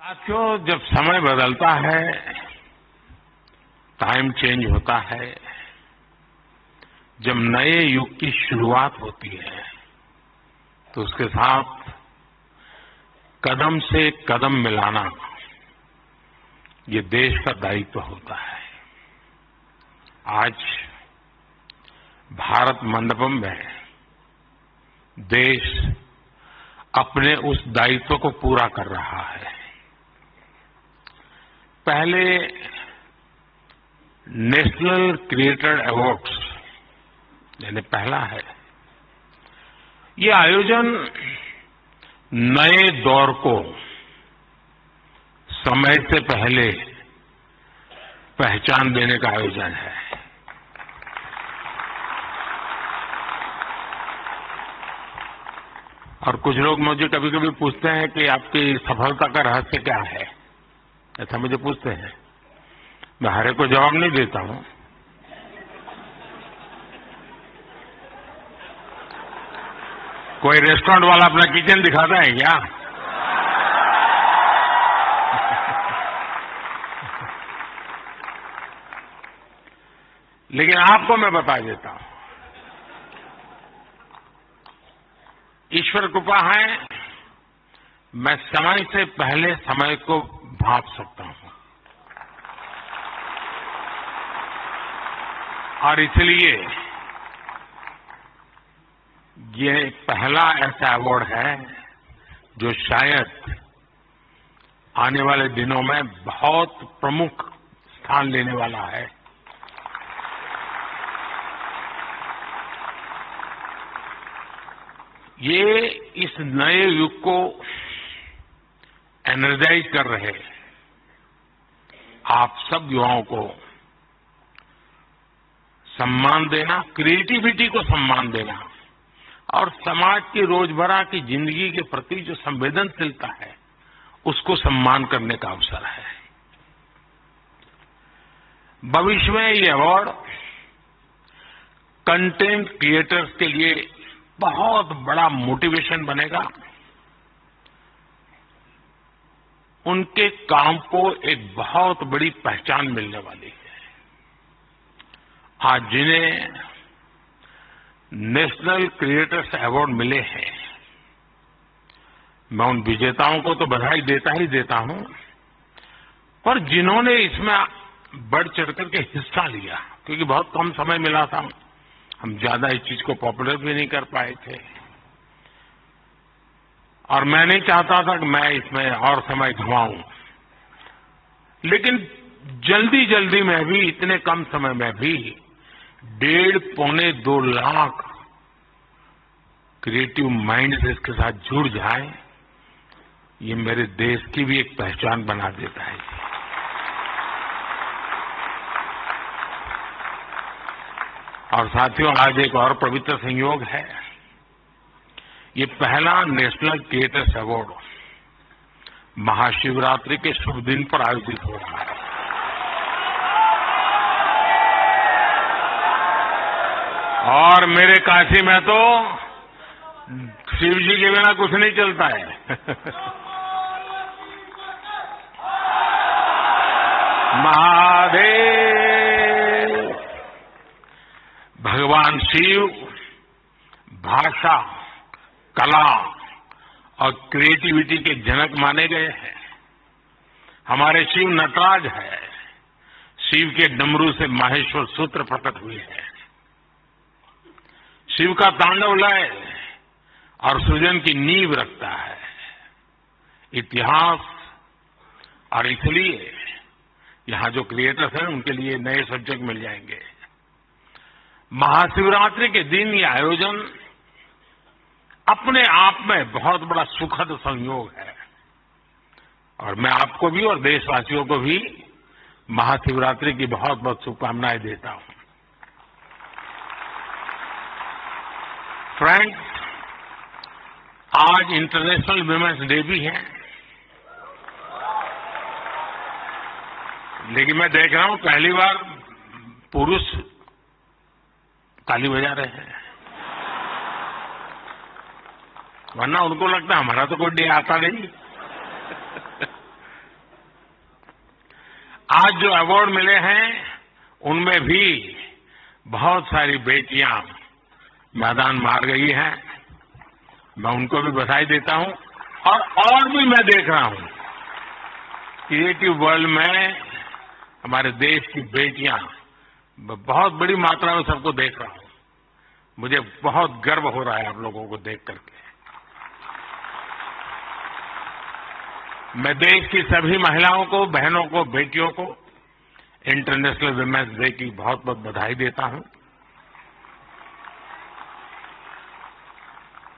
साथियों, जब समय बदलता है, टाइम चेंज होता है, जब नए युग की शुरुआत होती है तो उसके साथ कदम से कदम मिलाना ये देश का दायित्व होता है। आज भारत मंडपम में देश अपने उस दायित्व को पूरा कर रहा है। पहले नेशनल क्रिएटर अवार्ड्स यानी पहला है, ये आयोजन नए दौर को समय से पहले पहचान देने का आयोजन है। और कुछ लोग मुझे कभी कभी पूछते हैं कि आपकी सफलता का रहस्य क्या है, ऐसा मुझे पूछते हैं। मैं हर एक को जवाब नहीं देता हूं। कोई रेस्टोरेंट वाला अपना किचन दिखाता है क्या? लेकिन आपको मैं बता देता हूं, ईश्वर कृपा है, मैं समय से पहले समय को भांप सकता हूं। और इसलिए ये पहला ऐसा अवार्ड है जो शायद आने वाले दिनों में बहुत प्रमुख स्थान लेने वाला है। ये इस नए युग को एनर्जाइज कर रहे आप सब युवाओं को सम्मान देना, क्रिएटिविटी को सम्मान देना और समाज की रोजमर्रा की जिंदगी के प्रति जो संवेदनशीलता है उसको सम्मान करने का अवसर है। भविष्य में ये अवार्ड कंटेंट क्रिएटर्स के लिए बहुत बड़ा मोटिवेशन बनेगा। उनके काम को एक बहुत बड़ी पहचान मिलने वाली है। आज जिन्हें नेशनल क्रिएटर्स अवार्ड मिले हैं, मैं उन विजेताओं को तो बधाई देता ही देता हूं, पर जिन्होंने इसमें बढ़ चढ़ करके हिस्सा लिया, क्योंकि बहुत कम समय मिला था, हम ज्यादा इस चीज को पॉपुलर भी नहीं कर पाए थे और मैं नहीं चाहता था कि मैं इसमें और समय गंवाऊं, लेकिन जल्दी जल्दी में भी, इतने कम समय में भी 1.5-2 लाख क्रिएटिव माइंड्स इसके साथ जुड़ जाए, ये मेरे देश की भी एक पहचान बना देता है। और साथियों, आज एक और पवित्र संयोग है। ये पहला नेशनल क्रिएटर्स अवार्ड महाशिवरात्रि के शुभ दिन पर आयोजित हो रहा है। और मेरे काशी में तो शिव जी के बिना कुछ नहीं चलता है। महादेव भगवान शिव भाषा, कला और क्रिएटिविटी के जनक माने गए हैं। हमारे शिव नटराज है। शिव के डमरू से माहेश्वर सूत्र प्रकट हुए हैं। शिव का तांडव लय और सृजन की नींव रखता है इतिहास। और इसलिए यहां जो क्रिएटर्स हैं उनके लिए नए सब्जेक्ट मिल जाएंगे। महाशिवरात्रि के दिन ये आयोजन अपने आप में बहुत बड़ा सुखद संयोग है और मैं आपको भी और देशवासियों को भी महाशिवरात्रि की बहुत बहुत शुभकामनाएं देता हूं। फ्रेंड्स, आज इंटरनेशनल विमेंस डे भी है, लेकिन मैं देख रहा हूं पहली बार पुरुष ताली बजा रहे हैं, वरना उनको लगता है हमारा तो कोई डे आता नहीं। आज जो अवार्ड मिले हैं उनमें भी बहुत सारी बेटियां मैदान मार गई हैं। मैं उनको भी बधाई देता हूं और भी मैं देख रहा हूं क्रिएटिव वर्ल्ड में हमारे देश की बेटियां बहुत बड़ी मात्रा में सबको देख रहा हूं। मुझे बहुत गर्व हो रहा है आप लोगों को देख करके। मैं देश की सभी महिलाओं को, बहनों को, बेटियों को इंटरनेशनल विमेंस डे की बहुत बहुत बधाई देता हूं।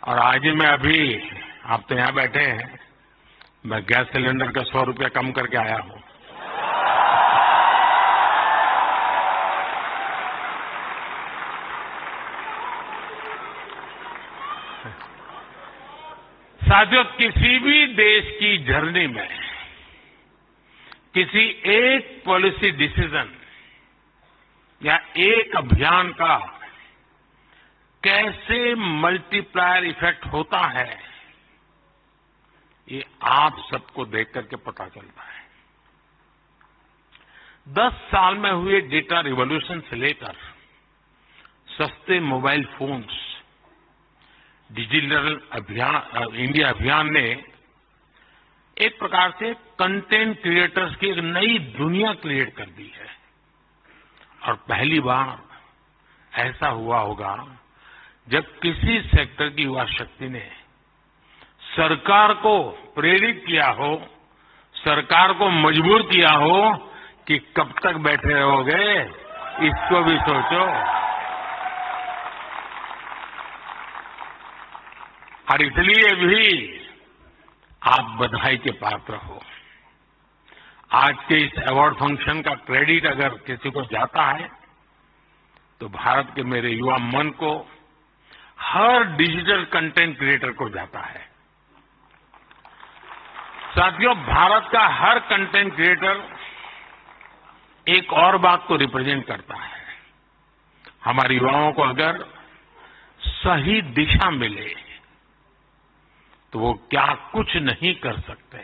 और आज ही मैं अभी, आप तो यहां बैठे हैं, मैं गैस सिलेंडर का 100 रुपया कम करके आया हूं। साथियों, किसी भी देश की जर्नी में किसी एक पॉलिसी डिसीजन या एक अभियान का कैसे मल्टीप्लायर इफेक्ट होता है, ये आप सबको देख करके पता चलता है। 10 साल में हुए डेटा रिवॉल्यूशन से लेकर सस्ते मोबाइल फोन्स, डिजिटल अभियान, इंडिया अभियान ने एक प्रकार से कंटेंट क्रिएटर्स की एक नई दुनिया क्रिएट कर दी है। और पहली बार ऐसा हुआ होगा जब किसी सेक्टर की युवा शक्ति ने सरकार को प्रेरित किया हो, सरकार को मजबूर किया हो कि कब तक बैठे रहोगे, इसको भी सोचो। और इसलिए भी आप बधाई के पात्र हो। आज के इस अवार्ड फंक्शन का क्रेडिट अगर किसी को जाता है तो भारत के मेरे युवा मन को, हर डिजिटल कंटेंट क्रिएटर को जाता है। साथियों, भारत का हर कंटेंट क्रिएटर एक और बात को रिप्रेजेंट करता है। हमारे युवाओं को अगर सही दिशा मिले तो वो क्या कुछ नहीं कर सकते।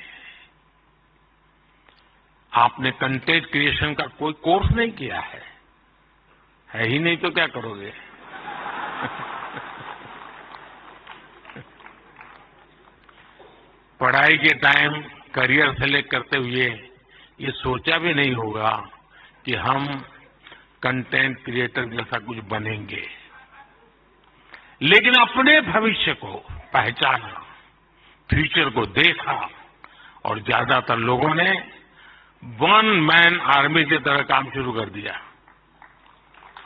आपने कंटेंट क्रिएशन का कोई कोर्स नहीं किया है ही नहीं तो क्या करोगे। पढ़ाई के टाइम करियर सेलेक्ट करते हुए ये सोचा भी नहीं होगा कि हम कंटेंट क्रिएटर जैसा कुछ बनेंगे। लेकिन अपने भविष्य को पहचाना, फ्यूचर को देखा और ज्यादातर लोगों ने वन मैन आर्मी की तरह काम शुरू कर दिया।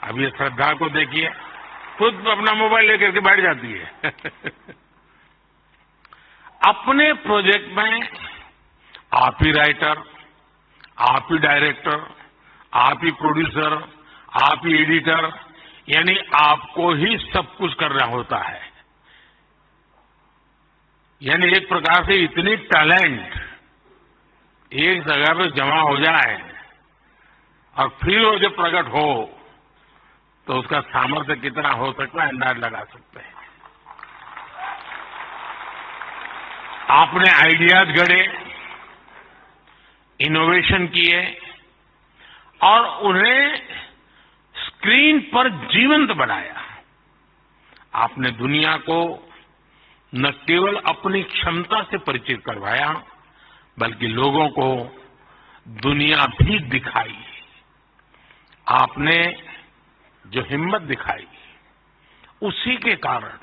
अब ये श्रद्धा को देखिए, खुद अपना मोबाइल लेकर के बैठ जाती है। अपने प्रोजेक्ट में आप ही राइटर, आप ही डायरेक्टर, आप ही प्रोड्यूसर, आप ही एडिटर, यानी आपको ही सब कुछ करना होता है। यानी एक प्रकार से इतनी टैलेंट एक जगह पे जमा हो जाए और फिर वो जब प्रकट हो तो उसका सामर्थ्य कितना हो सकता है, अंदाज लगा सकते हैं। आपने आइडियाज गढ़े, इनोवेशन किए और उन्हें स्क्रीन पर जीवंत बनाया। आपने दुनिया को न केवल अपनी क्षमता से परिचित करवाया बल्कि लोगों को दुनिया भी दिखाई। आपने जो हिम्मत दिखाई उसी के कारण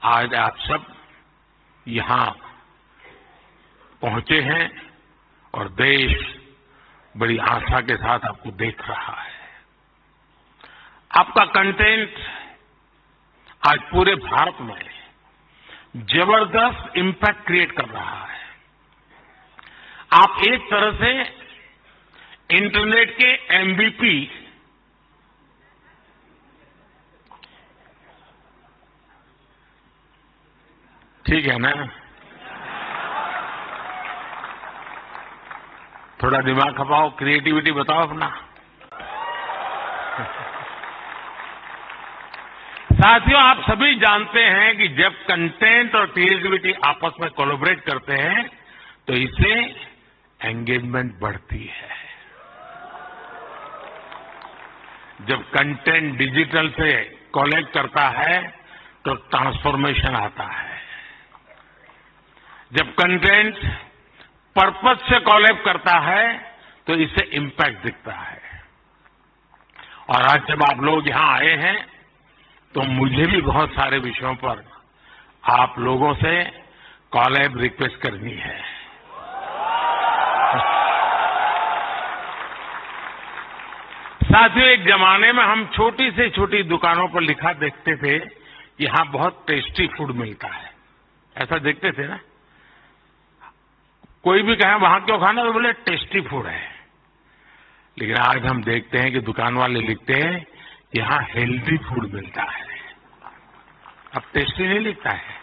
आज आप सब यहां पहुंचे हैं और देश बड़ी आशा के साथ आपको देख रहा है। आपका कंटेंट आज पूरे भारत में जबरदस्त इम्पैक्ट क्रिएट कर रहा है। आप एक तरह से इंटरनेट के MVP, ठीक है ना? थोड़ा दिमाग खपाओ, क्रिएटिविटी बताओ अपना। साथियों, आप सभी जानते हैं कि जब कंटेंट और क्रिएटिविटी आपस में कोलैबोरेट करते हैं तो इससे एंगेजमेंट बढ़ती है। जब कंटेंट डिजिटल से कलेक्ट करता है तो ट्रांसफॉर्मेशन आता है। जब कंटेंट पर्पस से कलेक्ट करता है तो इससे इम्पैक्ट दिखता है। और आज जब आप लोग यहां आए हैं तो मुझे भी बहुत सारे विषयों पर आप लोगों से कॉलैब रिक्वेस्ट करनी है। साथियों, एक जमाने में हम छोटी से छोटी दुकानों पर लिखा देखते थे कि यहां बहुत टेस्टी फूड मिलता है, ऐसा देखते थे ना। कोई भी कहे वहां क्यों खाना, तो बोले टेस्टी फूड है। लेकिन आज हम देखते हैं कि दुकान वाले लिखते हैं कि यहां हेल्दी फूड मिलता है। अब टेस्टी नहीं लिखता है,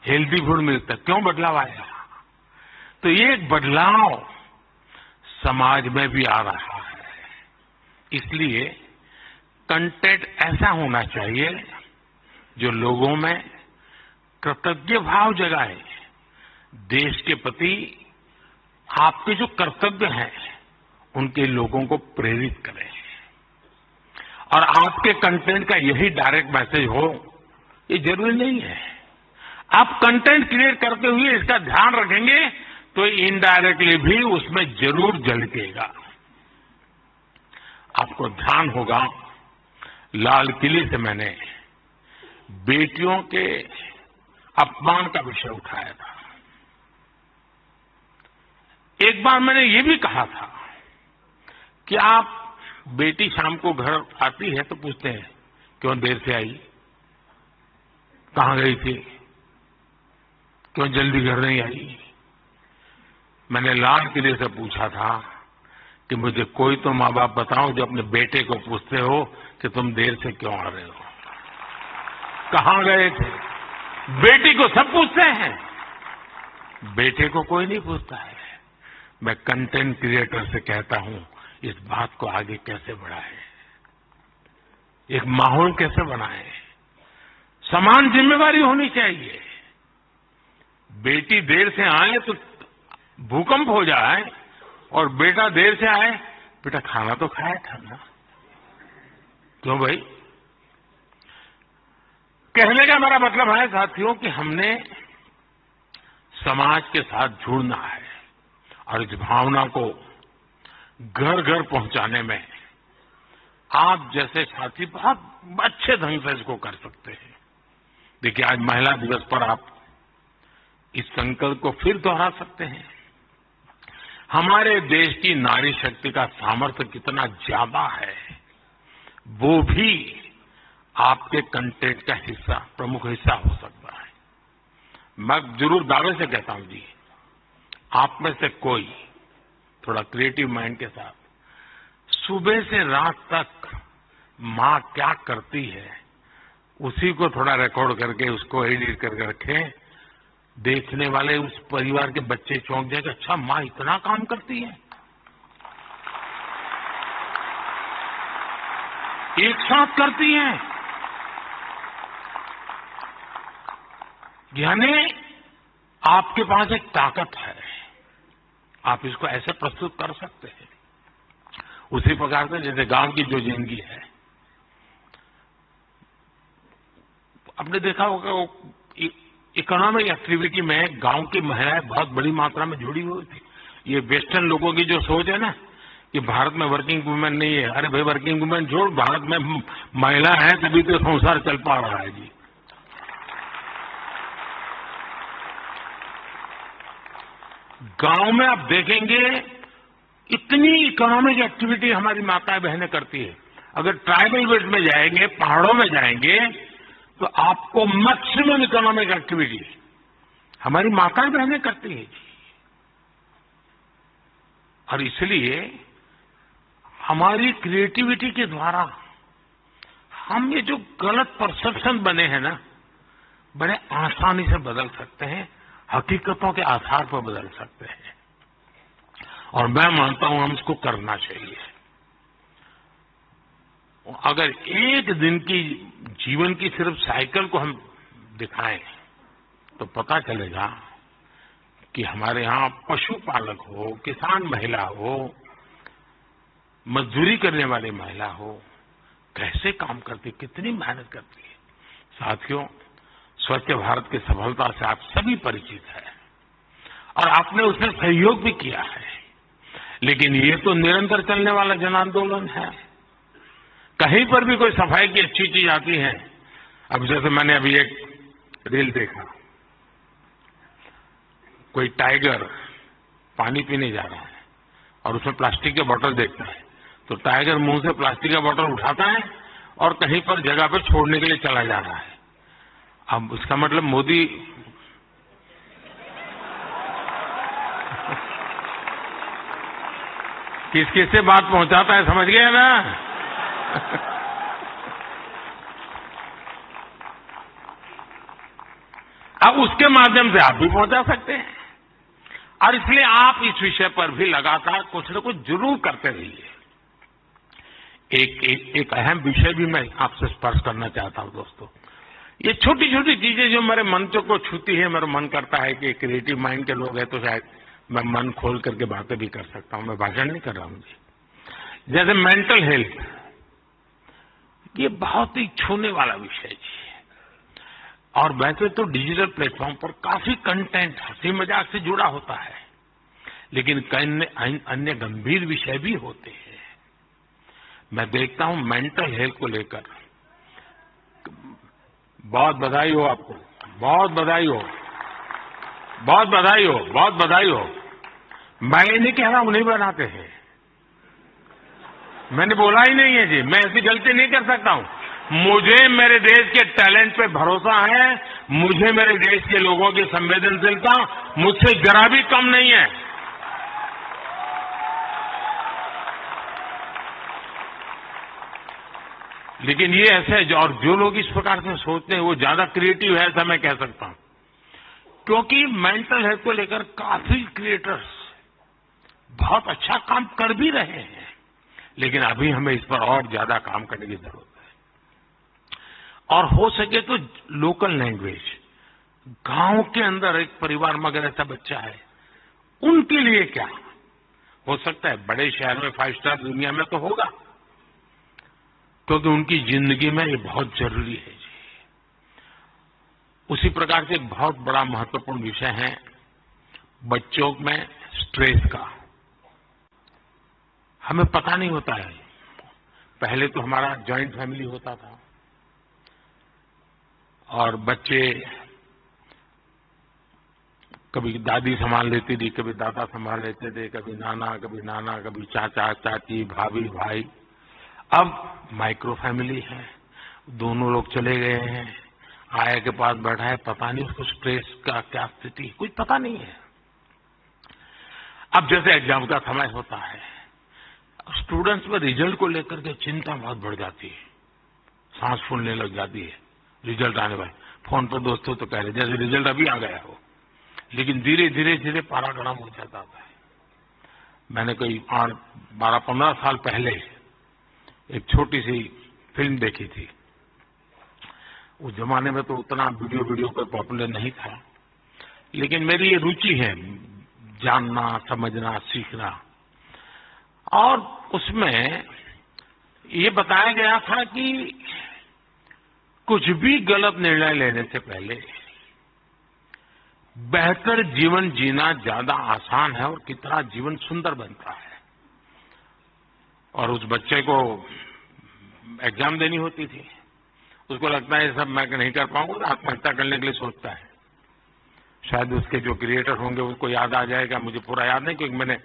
हेल्दी फूड मिलता है। क्यों बदलाव आया? तो ये एक बदलाव समाज में भी आ रहा है। इसलिए कंटेंट ऐसा होना चाहिए जो लोगों में कृतज्ञ भाव जगाए, देश के प्रति आपके जो कर्तव्य हैं उनके लोगों को प्रेरित करें। और आपके कंटेंट का यही डायरेक्ट मैसेज हो, ये जरूरी नहीं है। आप कंटेंट क्रिएट करते हुए इसका ध्यान रखेंगे तो इनडायरेक्टली भी उसमें जरूर झलकेगा। आपको ध्यान होगा, लाल किले से मैंने बेटियों के अपमान का विषय उठाया था। एक बार मैंने ये भी कहा था कि आप बेटी शाम को घर आती है तो पूछते हैं क्यों देर से आई, कहां गई थी, क्यों जल्दी घर नहीं आई। मैंने लाल किले से पूछा था कि मुझे कोई तो माँ बाप बताओ जो अपने बेटे को पूछते हो कि तुम देर से क्यों आ रहे हो, कहां गए थे। बेटी को सब पूछते हैं, बेटे को कोई नहीं पूछता है। मैं कंटेंट क्रिएटर से कहता हूं इस बात को आगे कैसे बढ़ाएं, एक माहौल कैसे बनाएं। समान जिम्मेवारी होनी चाहिए। बेटी देर से आए तो भूकंप हो जाए और बेटा देर से आए, बेटा खाना तो खाया था ना। क्यों भाई? कहने का मेरा मतलब है साथियों कि हमने समाज के साथ जुड़ना है और इस भावना को घर घर पहुंचाने में आप जैसे साथी बहुत अच्छे ढंग से इसको कर सकते हैं। देखिए, आज महिला दिवस पर आप इस संकल्प को फिर दोहरा सकते हैं। हमारे देश की नारी शक्ति का सामर्थ्य कितना ज्यादा है, वो भी आपके कंटेंट का हिस्सा, प्रमुख हिस्सा हो सकता है। मैं जरूर दावे से कहता हूं जी, आप में से कोई थोड़ा क्रिएटिव माइंड के साथ सुबह से रात तक मां क्या करती है उसी को थोड़ा रिकॉर्ड करके उसको एडिट करके रखें। देखने वाले उस परिवार के बच्चे चौंक जाएंगे, अच्छा मां इतना काम करती है। एक साथ करती हैं, यानी आपके पास एक ताकत है, आप इसको ऐसे प्रस्तुत कर सकते हैं। उसी प्रकार से जैसे गांव की जो जिंदगी है, आपने देखा होगा वो इकोनॉमिक एक्टिविटी में गांव की महिलाएं बहुत बड़ी मात्रा में जुड़ी हुई थी। ये वेस्टर्न लोगों की जो सोच है ना कि भारत में वर्किंग वुमेन नहीं है, अरे भाई वर्किंग वुमेन छोड़, भारत में महिला है तभी तो संसार चल पा रहा है जी। गांव में आप देखेंगे इतनी इकोनॉमिक एक्टिविटी हमारी माताएं बहनें करती है। अगर ट्राइबल बेल्ट में जाएंगे, पहाड़ों में जाएंगे तो आपको मैक्सिमम इकोनॉमिक एक्टिविटी हमारी माताएं बहनें करती हैं। और इसलिए हमारी क्रिएटिविटी के द्वारा हम ये जो गलत परसेप्शन बने हैं ना, बड़े आसानी से बदल सकते हैं, हकीकतों के आधार पर बदल सकते हैं। और मैं मानता हूं हम इसको करना चाहिए। अगर एक दिन की जीवन की सिर्फ साइकिल को हम दिखाएं तो पता चलेगा कि हमारे यहां पशुपालक हो, किसान महिला हो, मजदूरी करने वाली महिला हो, कैसे काम करती, कितनी मेहनत करती है। साथियों, स्वच्छ भारत की सफलता से आप सभी परिचित हैं और आपने उसमें सहयोग भी किया है, लेकिन ये तो निरंतर चलने वाला जन आंदोलन है। कहीं पर भी कोई सफाई की अच्छी चीज आती है, अब जैसे मैंने अभी एक रील देखा, कोई टाइगर पानी पीने जा रहा है और उसमें प्लास्टिक के बोतल देखता है, तो टाइगर मुंह से प्लास्टिक का बोतल उठाता है और कहीं पर जगह पर छोड़ने के लिए चला जा रहा है। अब उसका मतलब मोदी किस किस से बात पहुंचाता है, समझ गए ना? अब उसके माध्यम से आप भी पहुंचा सकते हैं और इसलिए आप इस विषय पर भी लगातार कुछ न कुछ जरूर करते रहिए। एक अहम विषय भी मैं आपसे स्पर्श करना चाहता हूं दोस्तों। ये छोटी छोटी चीजें जो मेरे मन को छूती है, मेरा मन करता है कि क्रिएटिव माइंड के लोग हैं तो शायद मैं मन खोल करके बातें भी कर सकता हूं, मैं भाषण नहीं कर रहा हूं जी। जैसे मेंटल हेल्थ, ये बहुत ही छूने वाला विषय जी, और वैसे तो डिजिटल प्लेटफॉर्म पर काफी कंटेंट हंसी मजाक से जुड़ा होता है, लेकिन कई अन्य गंभीर विषय भी होते हैं। मैं देखता हूं मेंटल हेल्थ को लेकर, बहुत बधाई हो आपको, बहुत बधाई हो, बहुत बधाई हो, बहुत बधाई हो। मैं ये नहीं कह रहा हूं नहीं बनाते हैं, मैंने बोला ही नहीं है जी, मैं ऐसी गलती नहीं कर सकता हूं। मुझे मेरे देश के टैलेंट पे भरोसा है, मुझे मेरे देश के लोगों की संवेदनशीलता मुझसे जरा भी कम नहीं है। लेकिन ये ऐसे और जो लोग इस प्रकार से सोचते हैं वो ज्यादा क्रिएटिव है, ऐसा मैं कह सकता हूं, क्योंकि मेंटल हेल्थ को लेकर काफी क्रिएटर्स बहुत अच्छा काम कर भी रहे हैं, लेकिन अभी हमें इस पर और ज्यादा काम करने की जरूरत है। और हो सके तो लोकल लैंग्वेज, गांव के अंदर एक परिवार में अगर ऐसा बच्चा है, उनके लिए क्या हो सकता है, बड़े शहर में 5 स्टार दुनिया में तो होगा, क्योंकि उनकी जिंदगी में ये बहुत जरूरी है जी। उसी प्रकार से एक बहुत बड़ा महत्वपूर्ण विषय है बच्चों में स्ट्रेस का। हमें पता नहीं होता है, पहले तो हमारा जॉइंट फैमिली होता था और बच्चे कभी दादी संभाल लेती थी, कभी दादा संभाल लेते थे, कभी नाना, कभी चाचा चाची, भाभी भाई। अब माइक्रो फैमिली है, दोनों लोग चले गए हैं, आया के पास बैठा है, पता नहीं उसको स्ट्रेस का क्या स्थिति, कुछ पता नहीं है। अब जैसे एग्जाम का समय होता है, स्टूडेंट्स में रिजल्ट को लेकर के चिंता बहुत बढ़ जाती है, सांस फूलने लग जाती है। रिजल्ट आने वाले फोन पर दोस्तों तो कह रहे जैसे रिजल्ट अभी आ गया हो, लेकिन धीरे धीरे पारा गरम हो जाता है। मैंने कोई 12-15 साल पहले एक छोटी सी फिल्म देखी थी। उस जमाने में तो उतना वीडियो पर पॉपुलर नहीं था, लेकिन मेरी ये रुचि है जानना, समझना, सीखना। और उसमें ये बताया गया था कि कुछ भी गलत निर्णय लेने से पहले बेहतर जीवन जीना ज्यादा आसान है और कितना जीवन सुंदर बनता है। और उस बच्चे को एग्जाम देनी होती थी, उसको लगता है सब मैं नहीं कर पाऊंगा, आत्महत्या करने के लिए सोचता है। शायद उसके जो क्रिएटर होंगे उनको याद आ जाएगा, मुझे पूरा याद नहीं, क्योंकि मैंने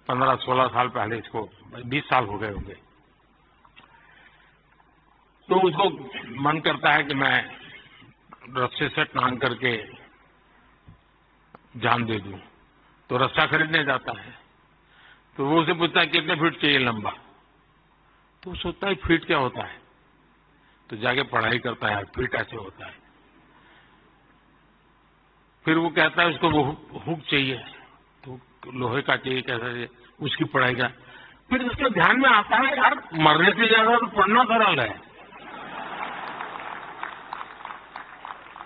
15-16 साल पहले इसको, 20 साल हो गए होंगे। तो उसको मन करता है कि मैं रस्से से टांग करके जान दे दूं, तो रस्सा खरीदने जाता है। तो वो उसे पूछता है कितने फीट चाहिए लंबा, तो सोचता है फीट क्या होता है, तो जाके पढ़ाई करता है, फीट ऐसे होता है। फिर वो कहता है उसको वो हुक चाहिए, तो लोहे का चाहिए, कैसा चाहिए, उसकी पढ़ाई का। फिर उसके ध्यान में आता है यार मरने से ज्यादा तो पढ़ना सरल है।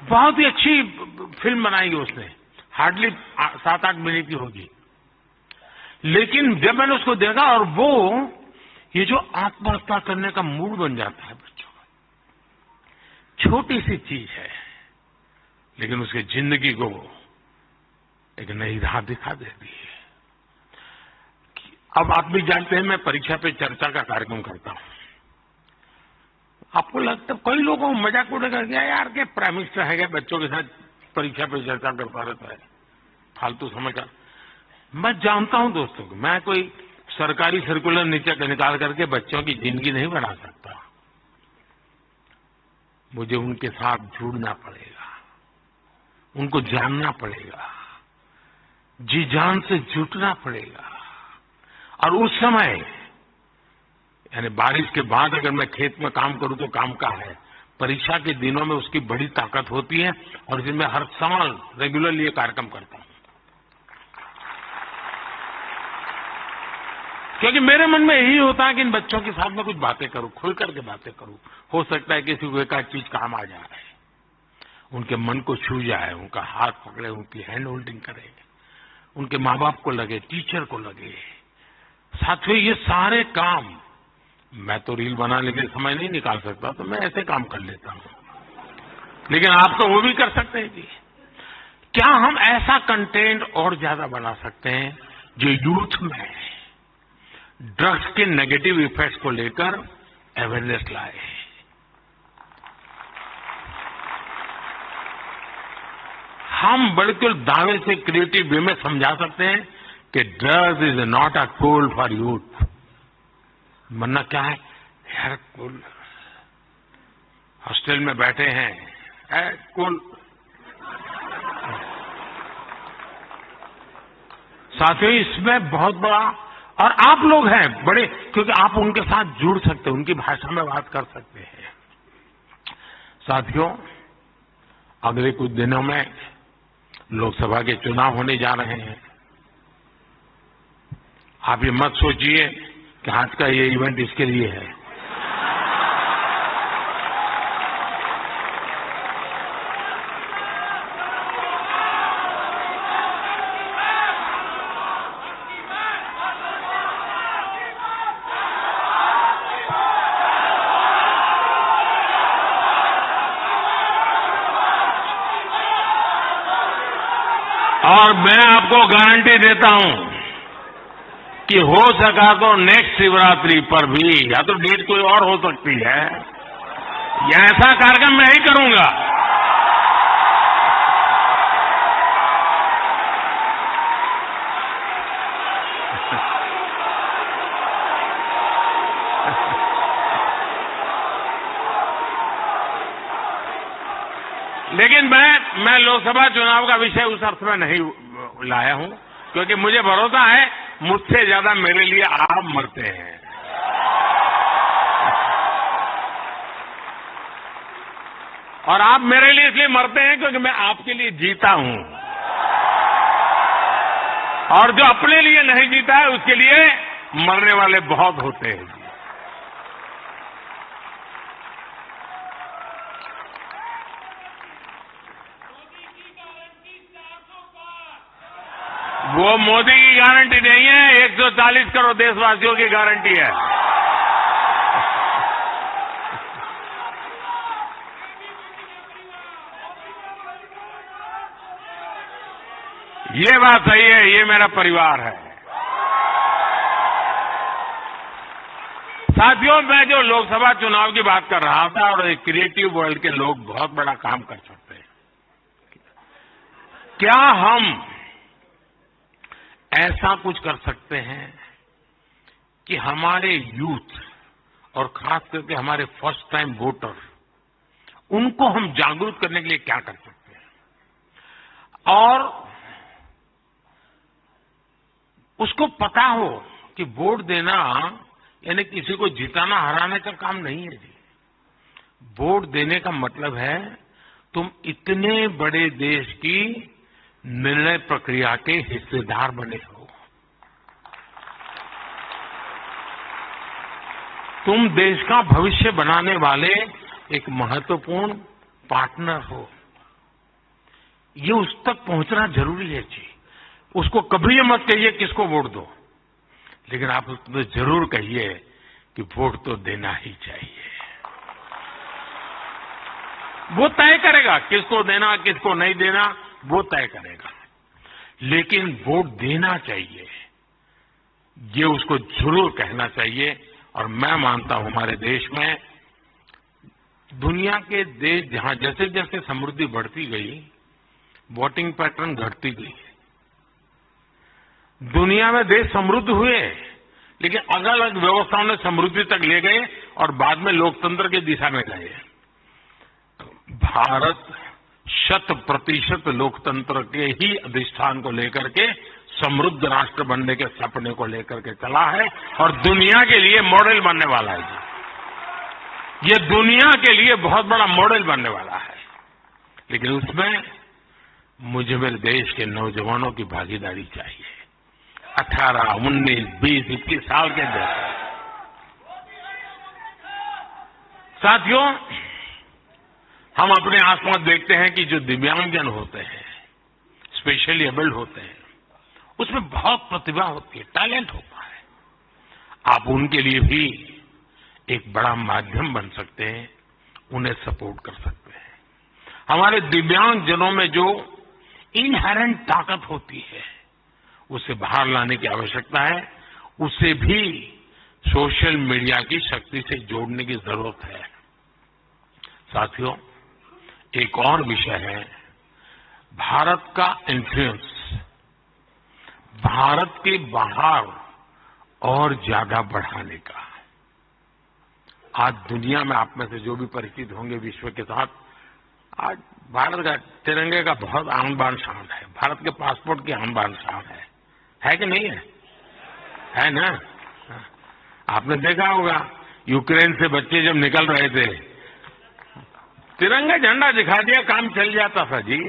बहुत ही अच्छी फिल्म बनाई उसने, हार्डली 7-8 मिनट की होगी, लेकिन जब मैंने उसको देखा और वो ये जो आत्महत्या करने का मूड बन जाता है बच्चों का, छोटी सी चीज है लेकिन उसकी जिंदगी को एक नई राह दिखा देती है। अब आप भी जानते हैं मैं परीक्षा पे चर्चा का कार्यक्रम करता हूं। आपको लगता है कई लोगों को मजाक उड़ेगा क्या यार के प्राइम मिनिस्टर है क्या बच्चों के साथ परीक्षा पे चर्चा करता रहता है, फालतू समय का। मैं जानता हूं दोस्तों को, मैं कोई सरकारी सर्कुलर नीचे निकाल करके बच्चों की जिंदगी नहीं बना सकता। मुझे उनके साथ जुड़ना पड़ेगा, उनको जानना पड़ेगा, जी जान से जुटना पड़ेगा। और उस समय यानी बारिश के बाद अगर मैं खेत में काम करूं तो काम का है, परीक्षा के दिनों में उसकी बड़ी ताकत होती है। और इसलिए मैं हर साल रेगुलरली ये कार्यक्रम करता हूं, क्योंकि मेरे मन में यही होता है कि इन बच्चों के साथ में कुछ बातें करूं, खुल करके बातें करूं। हो सकता है किसी को एक आध चीज काम आ जाए, उनके मन को छू जाए, उनका हाथ पकड़े, उनकी हैंड होल्डिंग करे, उनके माँ बाप को लगे, टीचर को लगे। साथियों ये सारे काम मैं तो रील बनाने के समय नहीं निकाल सकता, तो मैं ऐसे काम कर लेता हूं, लेकिन आप तो वो भी कर सकते हैं जी। क्या हम ऐसा कंटेंट और ज्यादा बना सकते हैं जो यूथ में ड्रग्स के नेगेटिव इफेक्ट्स को लेकर अवेयरनेस लाए। हम बिल्कुल दावे से क्रिएटिव वे में समझा सकते हैं कि drugs is not a tool for youth. वरना क्या है यार, कूल हॉस्टल में बैठे हैं, कूल। साथियों इसमें बहुत बड़ा, और आप लोग हैं बड़े, क्योंकि आप उनके साथ जुड़ सकते हैं, उनकी भाषा में बात कर सकते हैं। साथियों अगले कुछ दिनों में लोकसभा के चुनाव होने जा रहे हैं। आप ये मत सोचिए कि आज का ये इवेंट इसके लिए है। और मैं आपको गारंटी देता हूं कि हो सका तो नेक्स्ट शिवरात्रि पर भी, या तो डेट कोई और हो सकती है, या ऐसा कार्यक्रम मैं ही करूंगा। लेकिन मैं लोकसभा चुनाव का विषय उस अर्थ में नहीं लाया हूं, क्योंकि मुझे भरोसा है मुझसे ज्यादा मेरे लिए आप मरते हैं। और आप मेरे लिए इसलिए मरते हैं क्योंकि मैं आपके लिए जीता हूं, और जो अपने लिए नहीं जीता है उसके लिए मरने वाले बहुत होते हैं। वो मोदी की गारंटी नहीं है, 140 करोड़ देशवासियों की गारंटी है। ये बात सही है, ये मेरा परिवार है। साथियों मैं जो लोकसभा चुनाव की बात कर रहा था, और एक क्रिएटिव वर्ल्ड के लोग बहुत बड़ा काम कर सकते हैं। क्या हम ऐसा कुछ कर सकते हैं कि हमारे यूथ और खास करके हमारे फर्स्ट टाइम वोटर, उनको हम जागरूक करने के लिए क्या कर सकते हैं, और उसको पता हो कि वोट देना यानी किसी को जिताना हराने का काम नहीं है जी। वोट देने का मतलब है तुम इतने बड़े देश की निर्णय प्रक्रिया के हिस्सेदार बने हो, तुम देश का भविष्य बनाने वाले एक महत्वपूर्ण पार्टनर हो। ये उस तक पहुंचना जरूरी है जी। उसको कभी ये मत कहिए किसको वोट दो, लेकिन आप उसको जरूर कहिए कि वोट तो देना ही चाहिए। वो तय करेगा किसको देना किसको नहीं देना, वो तय करेगा, लेकिन वोट देना चाहिए, ये उसको जरूर कहना चाहिए। और मैं मानता हूं हमारे देश में, दुनिया के देश जहां जैसे जैसे समृद्धि बढ़ती गई, वोटिंग पैटर्न घटती गई। दुनिया में देश समृद्ध हुए, लेकिन अलग अलग व्यवस्थाओं ने समृद्धि तक ले गए और बाद में लोकतंत्र की दिशा में गए। भारत 100% लोकतंत्र के ही अधिष्ठान को लेकर के समृद्ध राष्ट्र बनने के सपने को लेकर के चला है और दुनिया के लिए मॉडल बनने वाला है। ये दुनिया के लिए बहुत बड़ा मॉडल बनने वाला है, लेकिन उसमें मुझे मेरे देश के नौजवानों की भागीदारी चाहिए। 18, 19, 20, 21 साल के अंदर। साथियों, हम अपने आसपास देखते हैं कि जो दिव्यांगजन होते हैं, स्पेशली एबल्ड होते हैं, उसमें बहुत प्रतिभा होती है, टैलेंट होता है। आप उनके लिए भी एक बड़ा माध्यम बन सकते हैं, उन्हें सपोर्ट कर सकते हैं। हमारे दिव्यांगजनों में जो इनहेरेंट ताकत होती है, उसे बाहर लाने की आवश्यकता है। उसे भी सोशल मीडिया की शक्ति से जोड़ने की जरूरत है। साथियों, एक और विषय है भारत का इन्फ्लुएंस, भारत के बाहर और ज्यादा बढ़ाने का। आज दुनिया में आप में से जो भी परिचित होंगे विश्व के साथ, आज भारत का तिरंगे का बहुत आन बान शान है, भारत के पासपोर्ट की आन बान शान है कि नहीं है? है ना? आपने देखा होगा यूक्रेन से बच्चे जब निकल रहे थे, तिरंगा झंडा दिखा दिया, काम चल जाता था जी।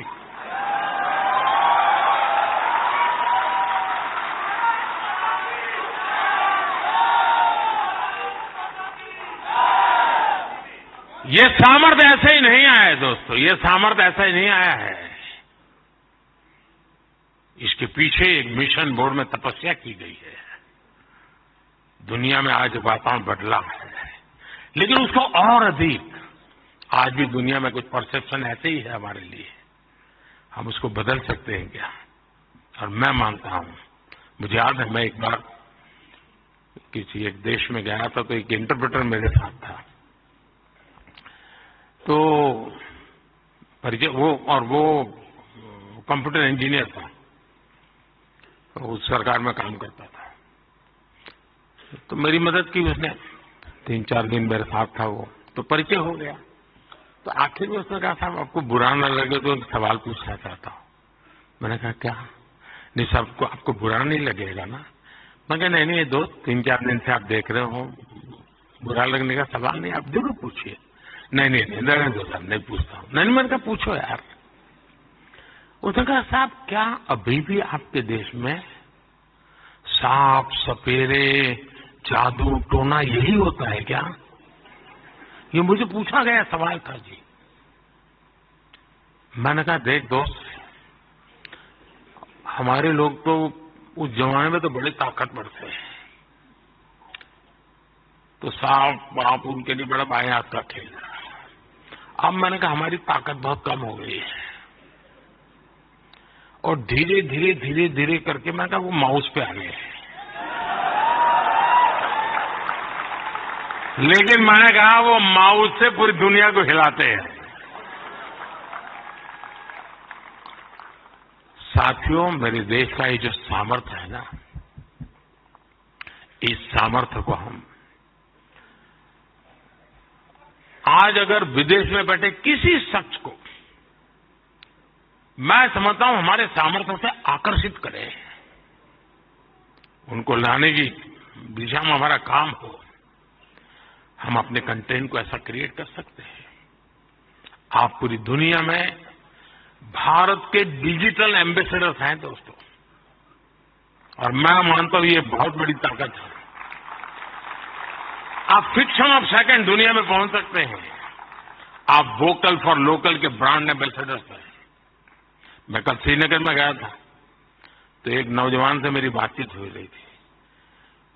ये सामर्थ्य ऐसे ही नहीं आया है दोस्तों, ये सामर्थ्य ऐसा ही नहीं आया है। इसके पीछे एक मिशन बोर्ड में तपस्या की गई है। दुनिया में आज वातावरण बदला है, लेकिन उसको और अधिक, आज भी दुनिया में कुछ परसेप्शन ऐसे ही है हमारे लिए, हम उसको बदल सकते हैं क्या? और मैं मानता हूं, मुझे याद है मैं एक बार किसी एक देश में गया था, तो एक इंटरप्रेटर मेरे साथ था, तो परिचय वो कंप्यूटर इंजीनियर था, तो उस सरकार में काम करता था। तो मेरी मदद की उसने, 3-4 दिन मेरे साथ था वो, तो परिचय हो गया। तो आखिर में उसने कहा, साहब आपको बुरा ना लगे तो एक सवाल पूछना चाहता हूं। मैंने कहा क्या? नहीं साहब, आपको बुरा नहीं लगेगा ना? मैं कहा नहीं दोस्त, 3-4 दिन से आप देख रहे हो, बुरा लगने का सवाल नहीं, आप जरूर पूछिए। नहीं रहने दो साहब, नहीं पूछता हूं। नहीं, मैंने कहा पूछो यार। उसने कहा साहब, क्या अभी भी आपके देश में सांप सपेरे जादू टोना यही होता है क्या? ये मुझे पूछा गया सवाल था जी। मैंने कहा देख दोस्त, हमारे लोग तो उस जमाने में तो बड़े ताकतवर थे, तो सांप बाप उनके लिए बड़ा बायात का खेल था। अब मैंने कहा हमारी ताकत बहुत कम हो गई है, और धीरे धीरे करके मैंने कहा वो माउस पे आ गए। लेकिन मैंने कहा वो माउस से पूरी दुनिया को हिलाते हैं। साथियों, मेरे देश का ये जो सामर्थ्य है ना, इस सामर्थ्य को हम आज अगर विदेश में बैठे किसी शख्स को, मैं समझता हूं हमारे सामर्थ्य से आकर्षित करें, उनको लाने की दिशा में हमारा काम हो, हम अपने कंटेंट को ऐसा क्रिएट कर सकते हैं। आप पूरी दुनिया में भारत के डिजिटल एम्बेसडर्स हैं दोस्तों, और मैं मानता हूं ये बहुत बड़ी ताकत है। आप फ्रिक्शन ऑफ सेकंड दुनिया में पहुंच सकते हैं। आप वोकल फॉर लोकल के ब्रांड एम्बेसडर्स हैं। मैं कल श्रीनगर में गया था, तो एक नौजवान से मेरी बातचीत हो रही थी।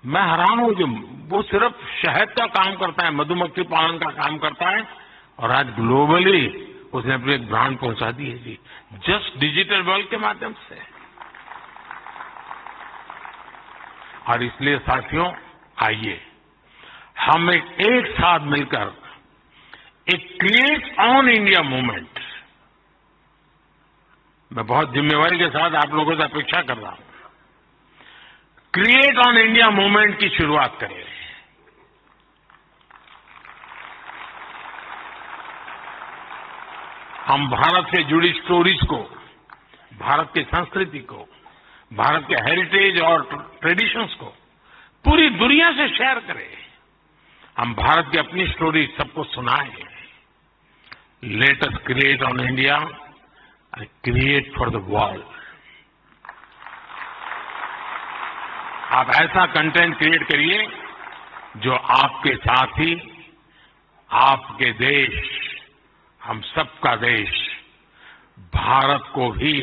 मैं हैरान हूं जो वो सिर्फ शहद का काम करता है, मधुमक्खी पालन का काम करता है, और आज ग्लोबली उसने अपनी एक ब्रांड पहुंचा दी है जी, जस्ट डिजिटल वर्ल्ड के माध्यम से। और इसलिए साथियों, आइए हम एक साथ मिलकर एक क्रिएट ऑन इंडिया मूवमेंट, मैं बहुत जिम्मेवारी के साथ आप लोगों से अपेक्षा कर रहा हूं, क्रिएट ऑन इंडिया मूवमेंट की शुरुआत करें। हम भारत से जुड़ी स्टोरीज को, भारत की संस्कृति को, भारत के हेरिटेज और ट्रेडिशंस को पूरी दुनिया से शेयर करें। हम भारत की अपनी स्टोरी सबको सुनाएं। Let us create on India and create for the world. आप ऐसा कंटेंट क्रिएट करिए जो आपके साथी, आपके देश, हम सबका देश, भारत को भी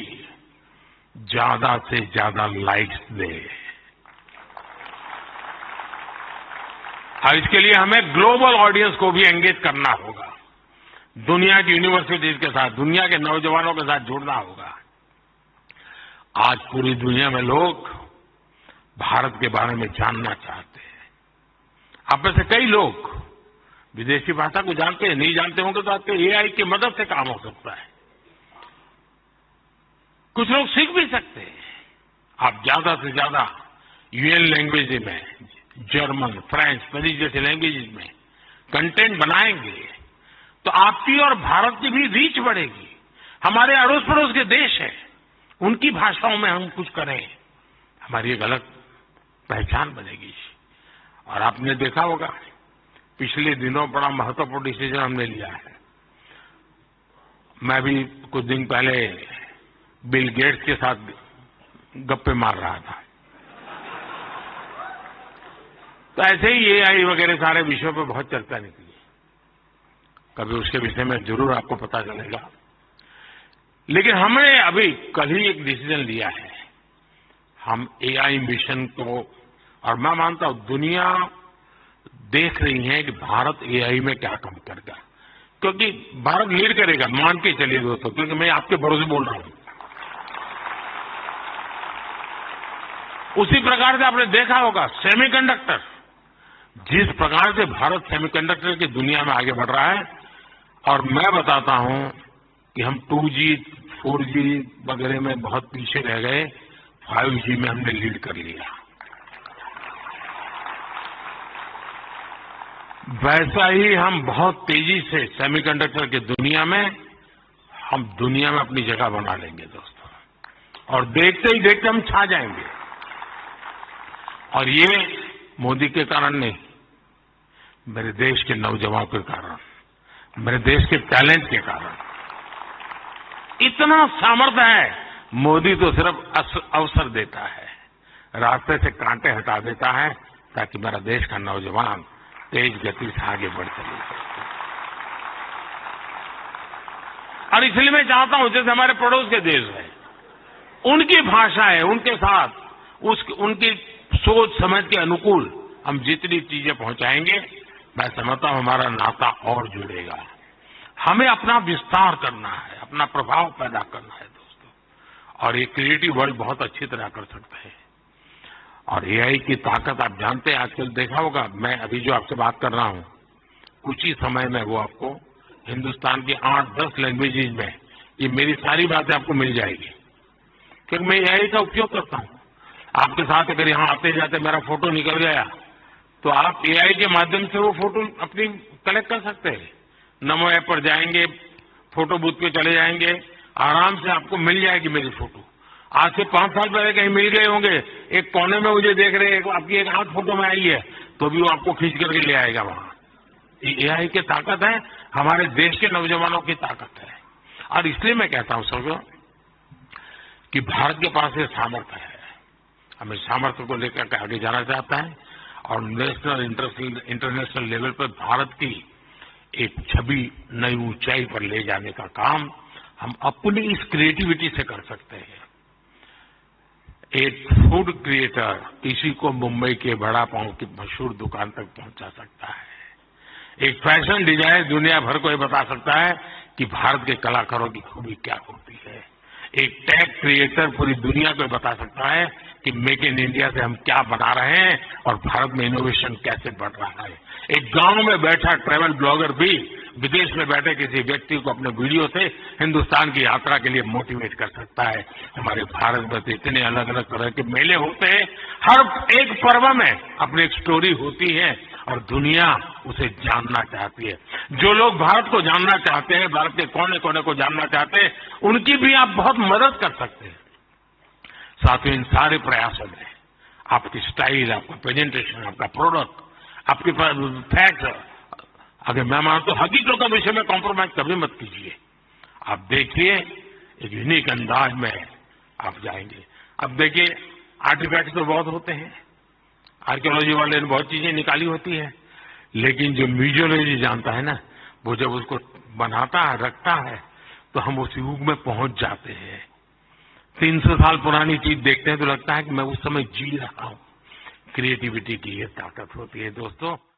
ज्यादा से ज्यादा लाइक्स दे। और इसके लिए हमें ग्लोबल ऑडियंस को भी एंगेज करना होगा, दुनिया की यूनिवर्सिटीज के साथ, दुनिया के नौजवानों के साथ जुड़ना होगा। आज पूरी दुनिया में लोग भारत के बारे में जानना चाहते हैं। आप में से कई लोग विदेशी भाषा को जानते हैं, नहीं जानते होंगे तो आपके एआई की मदद से काम हो सकता है। कुछ लोग सीख भी सकते हैं। आप ज्यादा से ज्यादा यूएन लैंग्वेज में, जर्मन, फ्रेंच, स्पेनिश जैसे लैंग्वेजेस में कंटेंट बनाएंगे तो आपकी और भारत की भी रीच बढ़ेगी। हमारे अड़ोस पड़ोस के देश हैं, उनकी भाषाओं में हम कुछ करें, हमारी एक अलग पहचान बनेगी। और आपने देखा होगा पिछले दिनों बड़ा महत्वपूर्ण डिसीजन हमने लिया है। मैं भी कुछ दिन पहले बिल गेट्स के साथ गप्पे मार रहा था, तो ऐसे ही एआई वगैरह सारे विषयों पर बहुत चर्चा निकली। कभी उसके विषय में जरूर आपको पता चलेगा। लेकिन हमने अभी कल ही एक डिसीजन लिया है, हम एआई मिशन को, और मैं मानता हूं दुनिया देख रही है कि भारत एआई में क्या काम करेगा, क्योंकि भारत लीड करेगा, मान के चलिए दोस्तों, क्योंकि मैं आपके भरोसे बोल रहा हूं। उसी प्रकार से आपने देखा होगा सेमीकंडक्टर, जिस प्रकार से भारत सेमीकंडक्टर की दुनिया में आगे बढ़ रहा है, और मैं बताता हूं कि हम 2G, 4G वगैरह में बहुत पीछे रह गए, 5G में हमने लीड कर लिया। वैसा ही हम बहुत तेजी से सेमीकंडक्टर की दुनिया में, हम दुनिया में अपनी जगह बना लेंगे दोस्तों, और देखते ही देखते हम छा जाएंगे। और ये मोदी के कारण नहीं, मेरे देश के नौजवानों के कारण, मेरे देश के टैलेंट के कारण। इतना सामर्थ्य है, मोदी तो सिर्फ अवसर देता है, रास्ते से कांटे हटा देता है, ताकि मेरा देश का नौजवान तेज गति से आगे बढ़ चले। और इसलिए मैं चाहता हूं, जैसे हमारे पड़ोस के देश हैं, उनकी भाषा है, उनके साथ उनकी सोच समझ के अनुकूल हम जितनी चीजें पहुंचाएंगे, मैं समझता हूं हमारा नाता और जुड़ेगा। हमें अपना विस्तार करना है, अपना प्रभाव पैदा करना है दोस्तों, और ये क्रिएटिव वर्ल्ड बहुत अच्छी तरह कर सकते हैं। और एआई की ताकत आप जानते हैं, आजकल देखा होगा, मैं अभी जो आपसे बात कर रहा हूं, कुछ ही समय में वो आपको हिंदुस्तान की 8-10 लैंग्वेजेज में ये मेरी सारी बातें आपको मिल जाएगी, क्योंकि मैं एआई का उपयोग करता हूं। आपके साथ अगर यहां आते जाते मेरा फोटो निकल गया, तो आप एआई के माध्यम से वो फोटो अपनी कलेक्ट कर सकते हैं। नमो ऐप पर जाएंगे, फोटो बूथ पे चले जाएंगे, आराम से आपको मिल जाएगी मेरी फोटो। आज से 5 साल पहले कहीं मिल गए होंगे, एक कोने में मुझे देख रहे हैं, आपकी एक हाथ फोटो में आई है, तो भी वो आपको खींच करके ले आएगा वहां। ये एआई की ताकत है, हमारे देश के नौजवानों की ताकत है। और इसलिए मैं कहता हूं सबको कि भारत के पास ये सामर्थ्य है, हमें सामर्थ्य को लेकर के आगे जाना चाहता है, और नेशनल इंटरनेशनल लेवल पर भारत की एक छवि नई ऊंचाई पर ले जाने का काम हम अपनी इस क्रिएटिविटी से कर सकते हैं। एक फूड क्रिएटर किसी को मुंबई के वड़ा पाव की मशहूर दुकान तक पहुंचा सकता है। एक फैशन डिजाइनर दुनिया भर को ये बता सकता है कि भारत के कलाकारों की खूबी क्या होती है। एक टेक क्रिएटर पूरी दुनिया को बता सकता है कि मेक इन इंडिया से हम क्या बना रहे हैं और भारत में इनोवेशन कैसे बढ़ रहा है। एक गांव में बैठा ट्रैवल ब्लॉगर भी विदेश में बैठे किसी व्यक्ति को अपने वीडियो से हिंदुस्तान की यात्रा के लिए मोटिवेट कर सकता है। हमारे भारत में तो इतने अलग अलग तरह के मेले होते हैं, हर एक पर्व में अपनी एक स्टोरी होती है और दुनिया उसे जानना चाहती है। जो लोग भारत को जानना चाहते हैं, भारत के कोने कोने को जानना चाहते हैं, उनकी भी आप बहुत मदद कर सकते हैं। साथियों, इन सारे प्रयासों में आपकी स्टाइल, आपका प्रेजेंटेशन, आपका प्रोडक्ट, आपके फैक्ट, अगर मैं मानता हूं हकीकतों के विषय में कॉम्प्रोमाइज कभी मत कीजिए। आप देखिए एक यूनिक अंदाज में आप जाएंगे। अब देखिए आर्टिफैक्ट्स तो बहुत होते हैं, आर्कियोलॉजी वाले ने बहुत चीजें निकाली होती है, लेकिन जो म्यूजियोलॉजी जानता है ना, वो जब उसको बनाता है, रखता है, तो हम उस युग में पहुंच जाते हैं। 300 साल पुरानी चीज देखते हैं तो लगता है कि मैं उस समय जी रहा हूं। क्रिएटिविटी की ये ताकत होती है दोस्तों।